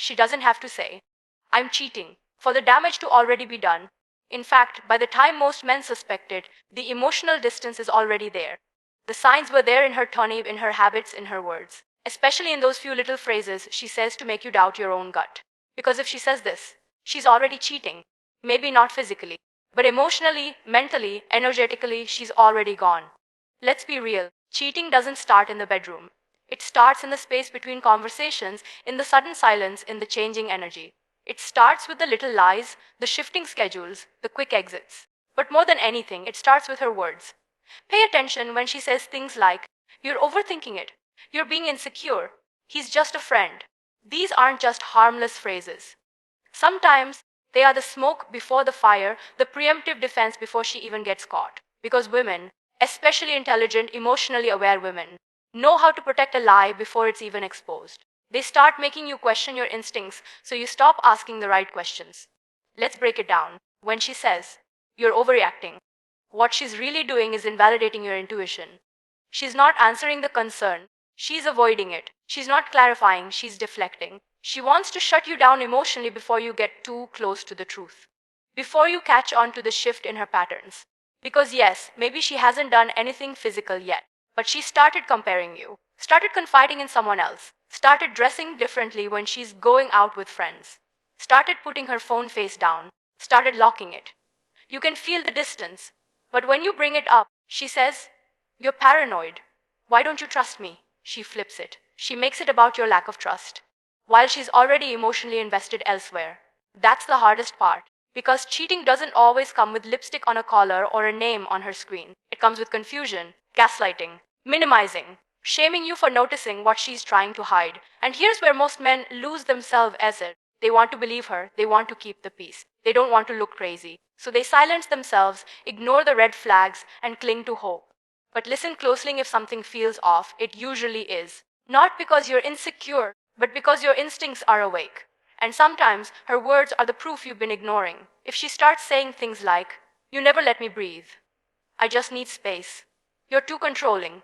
She doesn't have to say, I'm cheating, for the damage to already be done. In fact, by the time most men suspect it, the emotional distance is already there. The signs were there in her tone, in her habits, in her words. Especially in those few little phrases she says to make you doubt your own gut. Because if she says this, she's already cheating. Maybe not physically, but emotionally, mentally, energetically, she's already gone. Let's be real. Cheating doesn't start in the bedroom. It starts in the space between conversations, in the sudden silence, in the changing energy. It starts with the little lies, the shifting schedules, the quick exits. But more than anything, it starts with her words. Pay attention when she says things like, you're overthinking it, you're being insecure, he's just a friend. These aren't just harmless phrases. Sometimes they are the smoke before the fire, the preemptive defense before she even gets caught. Because women, especially intelligent, emotionally aware women, know how to protect a lie before it's even exposed. They start making you question your instincts so you stop asking the right questions. Let's break it down. When she says, you're overreacting, what she's really doing is invalidating your intuition. She's not answering the concern, she's avoiding it. She's not clarifying, she's deflecting. She wants to shut you down emotionally before you get too close to the truth, before you catch on to the shift in her patterns. Because yes, maybe she hasn't done anything physical yet, but she started comparing you, started confiding in someone else, started dressing differently when she's going out with friends, started putting her phone face down, started locking it. You can feel the distance, but when you bring it up, she says, you're paranoid. Why don't you trust me? She flips it. She makes it about your lack of trust, while she's already emotionally invested elsewhere. That's the hardest part. Because cheating doesn't always come with lipstick on a collar or a name on her screen. It comes with confusion, gaslighting, minimizing, shaming you for noticing what she's trying to hide. And here's where most men lose themselves as it. They want to believe her, they want to keep the peace. They don't want to look crazy. So they silence themselves, ignore the red flags, and cling to hope. But listen closely if something feels off, it usually is. Not because you're insecure, but because your instincts are awake. And sometimes her words are the proof you've been ignoring. If she starts saying things like, you never let me breathe, I just need space, you're too controlling,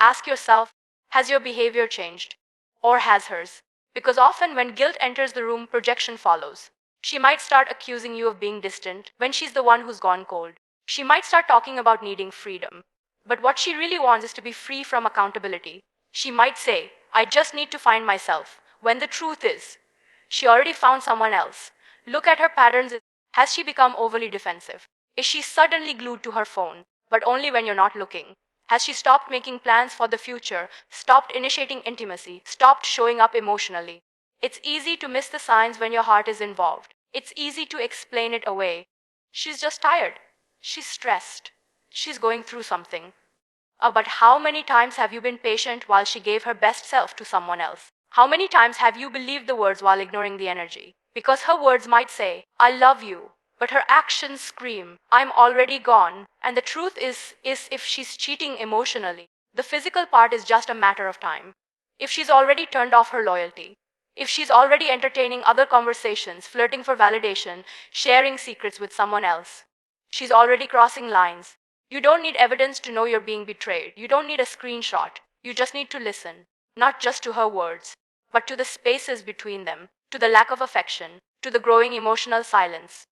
ask yourself, has your behavior changed? Or has hers? Because often when guilt enters the room, projection follows. She might start accusing you of being distant when she's the one who's gone cold. She might start talking about needing freedom. But what she really wants is to be free from accountability. She might say, I just need to find myself, when the truth is, she already found someone else. Look at her patterns. Has she become overly defensive? Is she suddenly glued to her phone, but only when you're not looking? Has she stopped making plans for the future, stopped initiating intimacy, stopped showing up emotionally? It's easy to miss the signs when your heart is involved. It's easy to explain it away. She's just tired. She's stressed. She's going through something. But how many times have you been patient while she gave her best self to someone else? How many times have you believed the words while ignoring the energy? Because her words might say, I love you, but her actions scream, I'm already gone. And the truth is if she's cheating emotionally, the physical part is just a matter of time. If she's already turned off her loyalty, if she's already entertaining other conversations, flirting for validation, sharing secrets with someone else, she's already crossing lines. You don't need evidence to know you're being betrayed. You don't need a screenshot. You just need to listen, not just to her words, but to the spaces between them, to the lack of affection, to the growing emotional silence.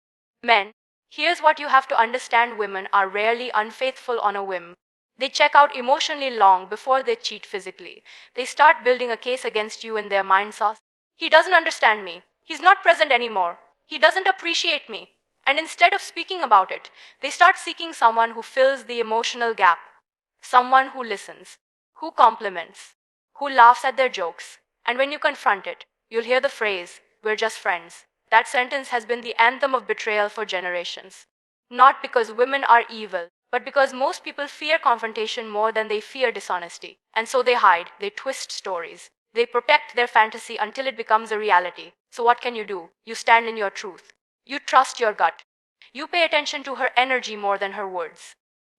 Men, here's what you have to understand: women are rarely unfaithful on a whim. They check out emotionally long before they cheat physically. They start building a case against you in their mind sauce. He doesn't understand me. He's not present anymore. He doesn't appreciate me. And instead of speaking about it, they start seeking someone who fills the emotional gap. Someone who listens, who compliments, who laughs at their jokes. And when you confront it, you'll hear the phrase, we're just friends. That sentence has been the anthem of betrayal for generations. Not because women are evil, but because most people fear confrontation more than they fear dishonesty. And so they hide, they twist stories, they protect their fantasy until it becomes a reality. So what can you do? You stand in your truth. You trust your gut. You pay attention to her energy more than her words.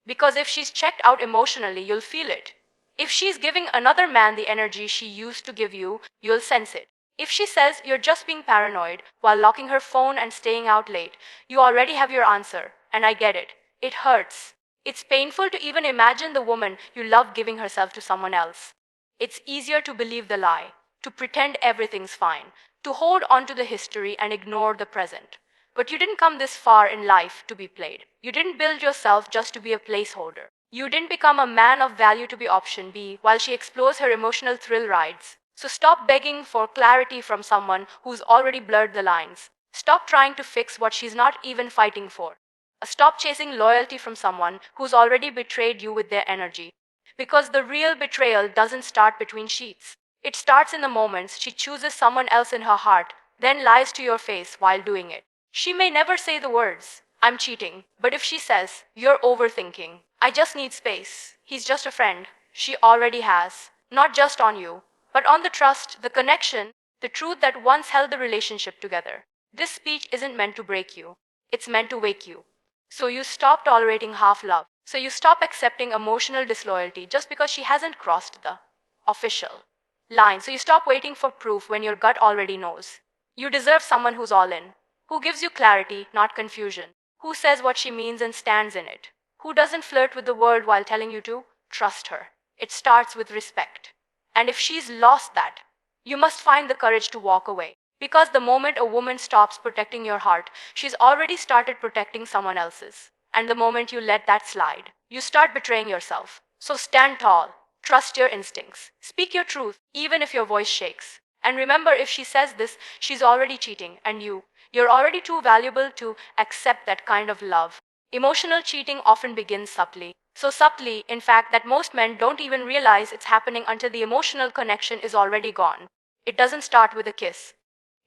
Because if she's checked out emotionally, you'll feel it. If she's giving another man the energy she used to give you, you'll sense it. If she says you're just being paranoid while locking her phone and staying out late, you already have your answer. And I get it. It hurts. It's painful to even imagine the woman you love giving herself to someone else. It's easier to believe the lie, to pretend everything's fine, to hold on to the history and ignore the present. But you didn't come this far in life to be played. You didn't build yourself just to be a placeholder. You didn't become a man of value to be option B while she explores her emotional thrill rides. So stop begging for clarity from someone who's already blurred the lines. Stop trying to fix what she's not even fighting for. Stop chasing loyalty from someone who's already betrayed you with their energy. Because the real betrayal doesn't start between sheets. It starts in the moments she chooses someone else in her heart, then lies to your face while doing it. She may never say the words, I'm cheating, but if she says, you're overthinking, I just need space, he's just a friend, she already has, not just on you, but on the trust, the connection, the truth that once held the relationship together. This speech isn't meant to break you, it's meant to wake you. So you stop tolerating half love. So you stop accepting emotional disloyalty just because she hasn't crossed the official line. So you stop waiting for proof when your gut already knows. You deserve someone who's all in, who gives you clarity, not confusion, who says what she means and stands in it, who doesn't flirt with the world while telling you to trust her. It starts with respect. And if she's lost that, you must find the courage to walk away. Because the moment a woman stops protecting your heart, she's already started protecting someone else's. And the moment you let that slide, you start betraying yourself. So stand tall, trust your instincts, speak your truth, even if your voice shakes. And remember, if she says this, she's already cheating, and you're already too valuable to accept that kind of love. Emotional cheating often begins subtly. So subtly, in fact, that most men don't even realize it's happening until the emotional connection is already gone. It doesn't start with a kiss.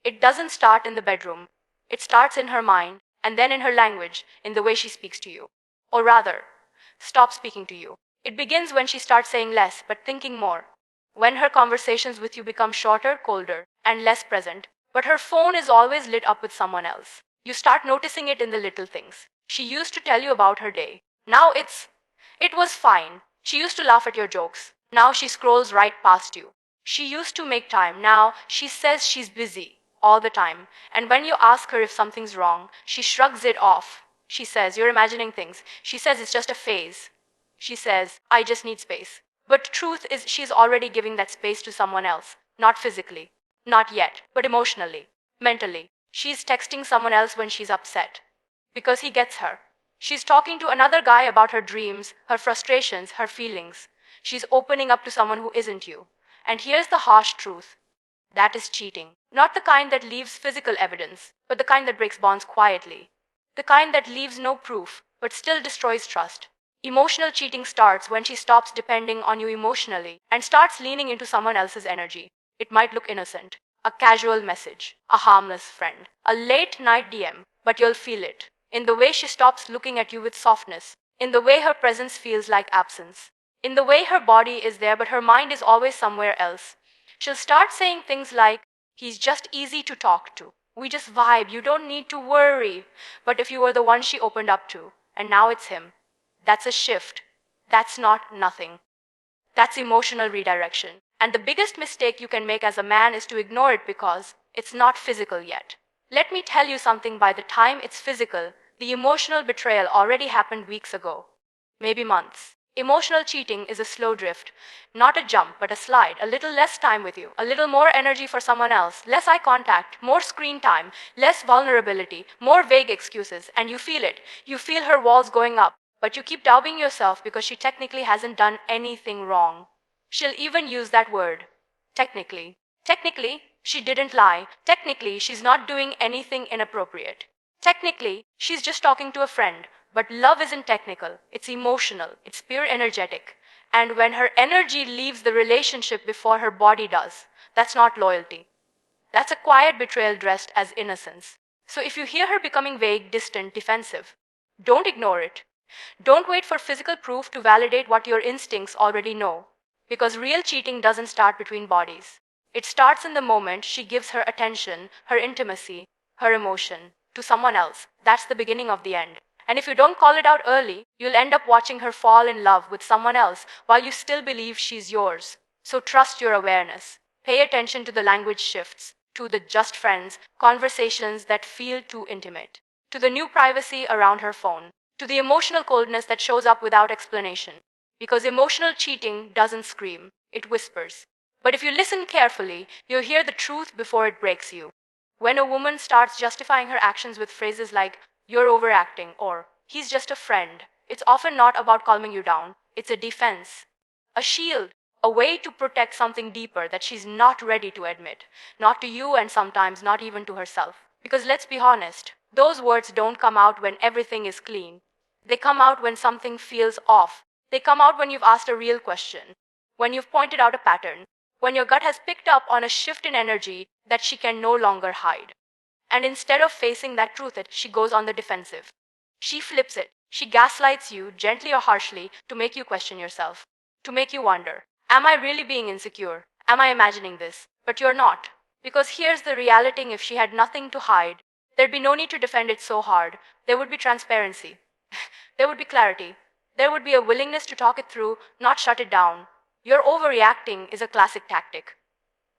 It doesn't start in the bedroom. It starts in her mind, and then in her language, in the way she speaks to you. Or rather, stop speaking to you. It begins when she starts saying less, but thinking more. When her conversations with you become shorter, colder, and less present, but her phone is always lit up with someone else. You start noticing it in the little things. She used to tell you about her day. Now it was fine. She used to laugh at your jokes. Now she scrolls right past you. She used to make time. Now she says she's busy all the time. And when you ask her if something's wrong, she shrugs it off. She says, you're imagining things. She says it's just a phase. She says, I just need space. But truth is, she's already giving that space to someone else. Not physically. Not yet. But emotionally. Mentally. She's texting someone else when she's upset. Because he gets her. She's talking to another guy about her dreams, her frustrations, her feelings. She's opening up to someone who isn't you. And here's the harsh truth. That is cheating. Not the kind that leaves physical evidence, but the kind that breaks bonds quietly. The kind that leaves no proof, but still destroys trust. Emotional cheating starts when she stops depending on you emotionally and starts leaning into someone else's energy. It might look innocent. A casual message, a harmless friend, a late night DM, but you'll feel it. In the way she stops looking at you with softness, in the way her presence feels like absence, in the way her body is there but her mind is always somewhere else. She'll start saying things like, he's just easy to talk to. We just vibe, you don't need to worry. But if you were the one she opened up to, and now it's him, that's a shift. That's not nothing. That's emotional redirection. And the biggest mistake you can make as a man is to ignore it because it's not physical yet. Let me tell you something, by the time it's physical, the emotional betrayal already happened weeks ago. Maybe months. Emotional cheating is a slow drift, not a jump, but a slide. A little less time with you, a little more energy for someone else, less eye contact, more screen time, less vulnerability, more vague excuses, and you feel it. You feel her walls going up, but you keep doubting yourself because she technically hasn't done anything wrong. She'll even use that word. Technically. Technically, she didn't lie. Technically, she's not doing anything inappropriate. Technically, she's just talking to a friend. But love isn't technical, it's emotional, it's pure energetic. And when her energy leaves the relationship before her body does, that's not loyalty. That's a quiet betrayal dressed as innocence. So if you hear her becoming vague, distant, defensive, don't ignore it. Don't wait for physical proof to validate what your instincts already know. Because real cheating doesn't start between bodies. It starts in the moment she gives her attention, her intimacy, her emotion to someone else. That's the beginning of the end. And if you don't call it out early, you'll end up watching her fall in love with someone else while you still believe she's yours. So trust your awareness. Pay attention to the language shifts, to the just friends, conversations that feel too intimate, to the new privacy around her phone, to the emotional coldness that shows up without explanation. Because emotional cheating doesn't scream, it whispers. But if you listen carefully, you'll hear the truth before it breaks you. When a woman starts justifying her actions with phrases like, "you're overacting," or "he's just a friend," it's often not about calming you down, it's a defense, a shield, a way to protect something deeper that she's not ready to admit, not to you and sometimes not even to herself. Because let's be honest, those words don't come out when everything is clean. They come out when something feels off. They come out when you've asked a real question, when you've pointed out a pattern, when your gut has picked up on a shift in energy that she can no longer hide. And instead of facing that truth, she goes on the defensive. She flips it. She gaslights you, gently or harshly, to make you question yourself, to make you wonder, am I really being insecure? Am I imagining this? But you're not. Because here's the reality: if she had nothing to hide, there'd be no need to defend it so hard. There would be transparency. There would be clarity. There would be a willingness to talk it through, not shut it down. Your overreacting is a classic tactic.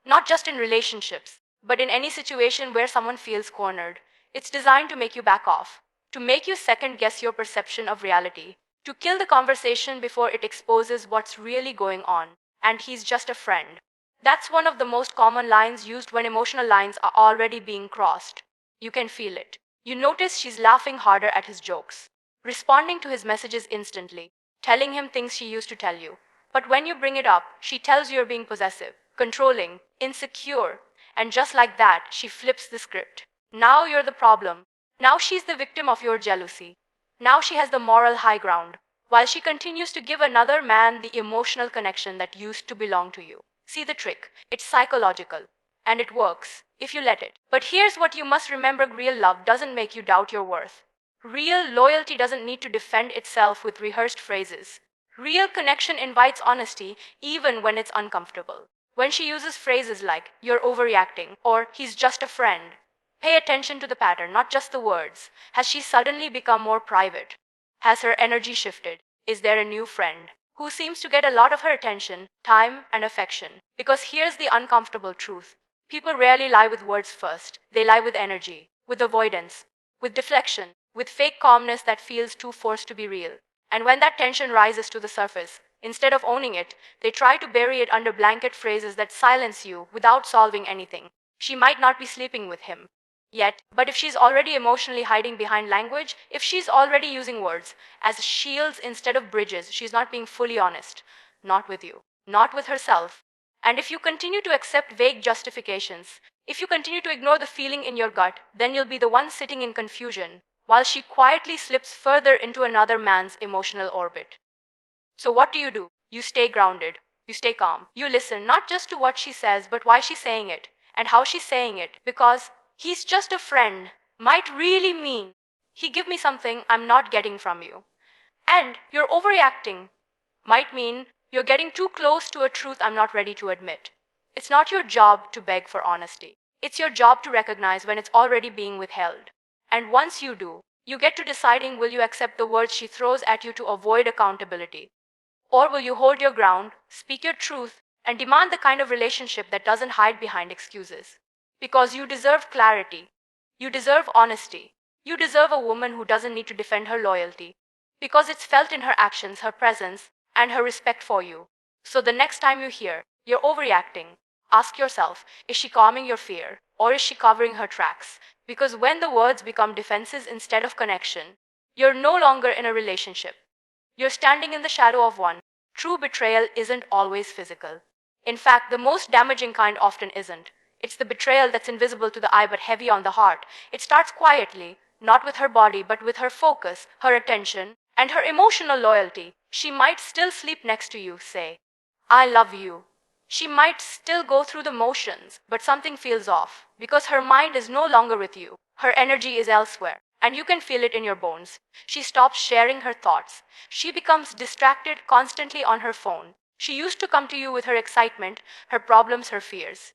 Not just in relationships, but in any situation where someone feels cornered. It's designed to make you back off, to make you second guess your perception of reality, to kill the conversation before it exposes what's really going on. And he's just a friend. That's one of the most common lines used when emotional lines are already being crossed. You can feel it. You notice she's laughing harder at his jokes, responding to his messages instantly, telling him things she used to tell you. But when you bring it up, she tells you you're being possessive, controlling, insecure, and just like that, she flips the script. Now you're the problem. Now she's the victim of your jealousy. Now she has the moral high ground, while she continues to give another man the emotional connection that used to belong to you. See the trick? It's psychological, and it works, if you let it. But here's what you must remember: real love doesn't make you doubt your worth. Real loyalty doesn't need to defend itself with rehearsed phrases. Real connection invites honesty, even when it's uncomfortable. When she uses phrases like, "you're overreacting," or "he's just a friend," pay attention to the pattern, not just the words. Has she suddenly become more private? Has her energy shifted? Is there a new friend who seems to get a lot of her attention, time, and affection? Because here's the uncomfortable truth: people rarely lie with words first, they lie with energy, with avoidance, with deflection, with fake calmness that feels too forced to be real. And when that tension rises to the surface, instead of owning it, they try to bury it under blanket phrases that silence you without solving anything. She might not be sleeping with him yet, but if she's already emotionally hiding behind language, if she's already using words as shields instead of bridges, she's not being fully honest. Not with you, not with herself. And if you continue to accept vague justifications, if you continue to ignore the feeling in your gut, then you'll be the one sitting in confusion, while she quietly slips further into another man's emotional orbit. So what do? You stay grounded. You stay calm. You listen not just to what she says, but why she's saying it and how she's saying it. Because "he's just a friend" might really mean, "he give me something I'm not getting from you." And "you're overreacting" might mean, "you're getting too close to a truth I'm not ready to admit." It's not your job to beg for honesty. It's your job to recognize when it's already being withheld. And once you do, you get to deciding: will you accept the words she throws at you to avoid accountability? Or will you hold your ground, speak your truth, and demand the kind of relationship that doesn't hide behind excuses? Because you deserve clarity. You deserve honesty. You deserve a woman who doesn't need to defend her loyalty. Because it's felt in her actions, her presence, and her respect for you. So the next time you hear, "you're overreacting," ask yourself, is she calming your fear? Or is she covering her tracks? Because when the words become defenses instead of connection, you're no longer in a relationship. You're standing in the shadow of one. True betrayal isn't always physical. In fact, the most damaging kind often isn't. It's the betrayal that's invisible to the eye but heavy on the heart. It starts quietly, not with her body, but with her focus, her attention, and her emotional loyalty. She might still sleep next to you, say, "I love you." She might still go through the motions, but something feels off because her mind is no longer with you. Her energy is elsewhere, and you can feel it in your bones. She stops sharing her thoughts. She becomes distracted, constantly on her phone. She used to come to you with her excitement, her problems, her fears.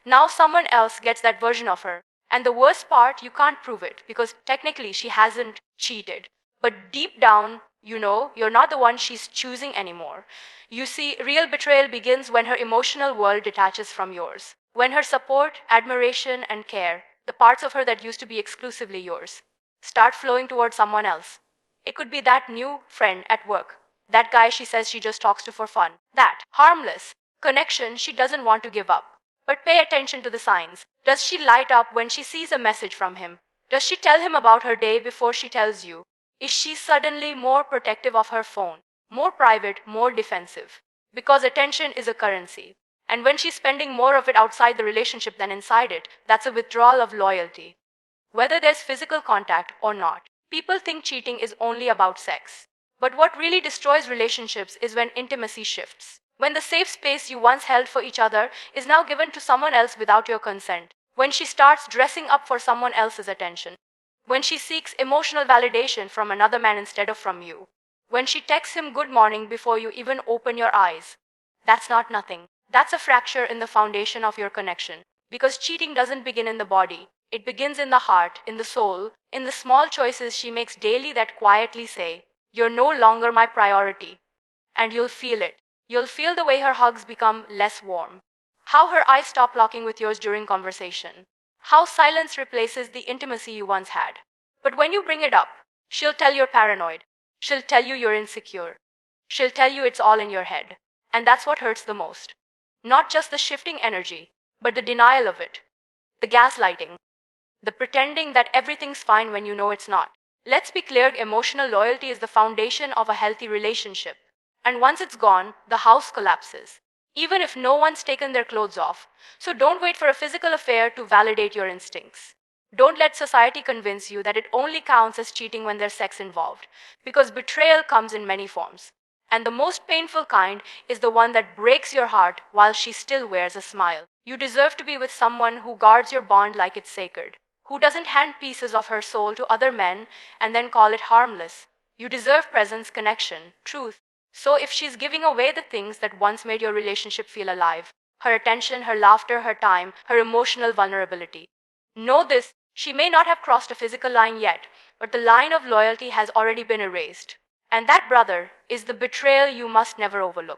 Now someone else gets that version of her. And the worst part, you can't prove it because technically she hasn't cheated. But deep down, you know you're not the one she's choosing anymore. You see, real betrayal begins when her emotional world detaches from yours. When her support, admiration, and care, the parts of her that used to be exclusively yours, start flowing towards someone else. It could be that new friend at work, that guy she says she just talks to for fun, that harmless, Connection she doesn't want to give up. But pay attention to the signs. Does she light up when she sees a message from him? Does she tell him about her day before she tells you? Is she suddenly more protective of her phone? More private, more defensive? Because attention is a currency. And when she's spending more of it outside the relationship than inside it, that's a withdrawal of loyalty. Whether there's physical contact or not, people think cheating is only about sex. But what really destroys relationships is when intimacy shifts. When the safe space you once held for each other is now given to someone else without your consent. When she starts dressing up for someone else's attention. When she seeks emotional validation from another man instead of from you. When she texts him good morning before you even open your eyes. That's not nothing. That's a fracture in the foundation of your connection. Because cheating doesn't begin in the body, it begins in the heart, in the soul, in the small choices she makes daily that quietly say, "You're no longer my priority." And you'll feel it. You'll feel the way her hugs become less warm. How her eyes stop locking with yours during conversation. How silence replaces the intimacy you once had. But when you bring it up, she'll tell you're paranoid. She'll tell you you're insecure. She'll tell you it's all in your head. And that's what hurts the most. Not just the shifting energy, but the denial of it. The gaslighting. The pretending that everything's fine when you know it's not. Let's be clear, emotional loyalty is the foundation of a healthy relationship. And once it's gone, the house collapses. Even if no one's taken their clothes off. So don't wait for a physical affair to validate your instincts. Don't let society convince you that it only counts as cheating when there's sex involved. Because betrayal comes in many forms. And the most painful kind is the one that breaks your heart while she still wears a smile. You deserve to be with someone who guards your bond like it's sacred, who doesn't hand pieces of her soul to other men and then call it harmless. You deserve presence, connection, truth. So if she's giving away the things that once made your relationship feel alive, her attention, her laughter, her time, her emotional vulnerability, know this, she may not have crossed a physical line yet, but the line of loyalty has already been erased. And that, brother, is the betrayal you must never overlook.